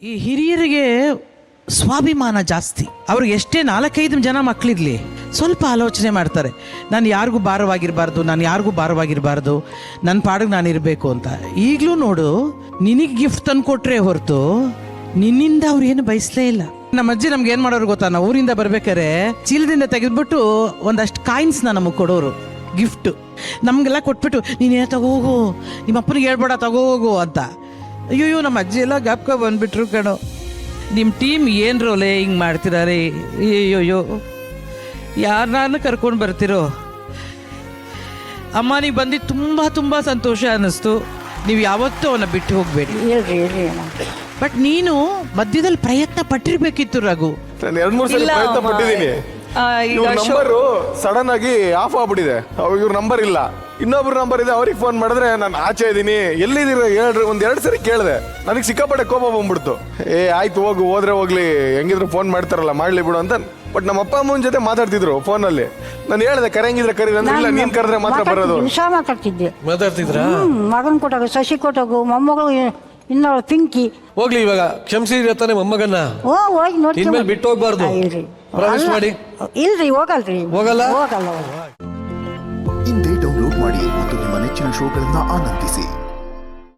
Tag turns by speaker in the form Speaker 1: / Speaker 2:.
Speaker 1: ಈ ಹಿರಿಯರಿಗೆ ಸ್ವಾಭಿಮಾನ ಜಾಸ್ತಿ. ಅವ್ರಿಗೆ ಎಷ್ಟೇ 4-5 ಜನ ಮಕ್ಕಳಿರಲಿ ಸ್ವಲ್ಪ ಆಲೋಚನೆ ಮಾಡ್ತಾರೆ, ನಾನು ಯಾರಿಗೂ ಭಾರವಾಗಿರಬಾರ್ದು, ನನ್ನ ಪಾಡಿಗೆ ನಾನು ಇರಬೇಕು ಅಂತ. ಈಗಲೂ ನೋಡು, ನಿನಗೆ ಗಿಫ್ಟ್ ತಂದುಕೊಟ್ರೆ ಹೊರತು ನಿನ್ನಿಂದ ಅವ್ರು ಏನು ಬಯಸಲೇ ಇಲ್ಲ. ನಮ್ಮ ಅಜ್ಜಿ ನಮ್ಗೆ ಏನು ಮಾಡೋರು ಗೊತ್ತಾ, ನಾವು ಊರಿಂದ ಬರ್ಬೇಕಾರೆ ಚೀಲದಿಂದ ತೆಗೆದ್ಬಿಟ್ಟು ಒಂದಷ್ಟು ಕಾಯಿನ್ಸ್ನ ನಮಗೆ ಕೊಡೋರು ಗಿಫ್ಟು. ನಮಗೆಲ್ಲ ಕೊಟ್ಬಿಟ್ಟು ನೀನೇ ತಗೋಗು, ನಿಮ್ಮ ಅಪ್ಪನಿಗೆ ಹೇಳ್ಬೇಡ ತಗೋಗು ಅಂತ. ಅಯ್ಯೋ ನಮ್ಮ ಅಜ್ಜಿ ಎಲ್ಲ ಗಾಪ್ಕ ಬಂದ್ಬಿಟ್ರು ಕಣೋ. ನಿಮ್ಮ ಟೀಮ್ ಏನು ರೋಲೆ ಹಿಂಗೆ ಮಾಡ್ತಿದ್ದಾರೆ, ಅಯ್ಯೋಯ್ಯೋ ಯಾರನ್ನ ಕರ್ಕೊಂಡು ಬರ್ತಿರೋ. ಅಮ್ಮ ನೀವು ಬಂದಿದ್ದು ತುಂಬ ಸಂತೋಷ ಅನ್ನಿಸ್ತು. ನೀವು ಯಾವತ್ತೂ ಅವನ್ನ ಬಿಟ್ಟು ಹೋಗಬೇಡಿ. ಬಟ್ ನೀನು ಮಧ್ಯದಲ್ಲಿ ಪ್ರಯತ್ನ ಪಟ್ಟಿರ್ಬೇಕಿತ್ತು ರಘು.
Speaker 2: ನಾನು 2-3 ಸಲ ಪ್ರಯತ್ನ ಪಟ್ಟಿದ್ದೀನಿ. ನಂಬರು ಸಡನ್ ಆಗಿ ಆಫ್ ಆಗ್ಬಿಟ್ಟಿದೆ. ಇವ್ರ ನಂಬರ್ ಇಲ್ಲ, ಇನ್ನೊಬ್ರು ನಂಬರ್ ಇದೆ, ಅವ್ರಿಗೆ ಫೋನ್ ಮಾಡಿದ್ರೆ ನಾನು ಆಚೆ ಇದ್ದೀನಿ, ಎಲ್ಲಿದ್ದೀರ ಹೇಳ್ರಿ. 1-2 ಸರಿ ಕೇಳಿದೆ, ನನಗೆ ಸಿಕ್ಕಾಪಟ್ಟೆ ಕೋಪ ಬಂದ್ಬಿಡ್ತು. ಆಯ್ತು ಹೋಗು, ಹೋದ್ರೆ ಹೋಗ್ಲಿ, ಹೆಂಗಿದ್ರು ಫೋನ್ ಮಾಡ್ತಾರಲ್ಲ ಮಾಡ್ಲಿ ಬಿಡು ಅಂತ. ಬಟ್ ನಮ್ಮ ಅಪ್ಪ ಅಮ್ಮನ ಜೊತೆ ಮಾತಾಡ್ತಿದ್ರು ಫೋನಲ್ಲಿ. ನಾನು ಹೇಳ್ದೆ ಕರೆಯಂಗಿದ್ರೆ ಕರೀರಿ ಅಂದ್ರೆ ಇಲ್ಲ, ನೀನ್ ಕರೆದ್ರೆ ಮಾತ್ರ ಬರೋದು.
Speaker 3: ಮಾತಾಡ್ತಿದ್ರ
Speaker 4: ಮಗನ್ ಕೊಟ್ಟಾಗ, ಶಶಿ ಕೊಟ್ಟಾಗು, ಮೊಮ್ಮಗಳು ಇನ್ನೊಳು ಪಿಂಕಿ.
Speaker 3: ಹೋಗ್ಲಿ, ಇವಾಗ ಕ್ಷಮಿಸಿದ್ರೆ ತಾನೆ ಮೊಮ್ಮಗನ್ನ.
Speaker 4: ಹೋಗಿ ನೋಡಿ,
Speaker 3: ಇನ್ಮೇಲೆ ಬಿಟ್ಟು ಹೋಗ್ಬಾರ್ದು. ಪ್ರಾಮಿಸ್ ಮಾಡಿ.
Speaker 4: ಇಲ್ರಿ, ಹೋಗಲ್ಲ.
Speaker 5: ಇಂದೇ ಡೌನ್ಲೋಡ್ ಮಾಡಿ ಮತ್ತು ನಿಮ್ಮ ನೆಚ್ಚಿನ ಶೋಗಳನ್ನ ಆನಂದಿಸಿ.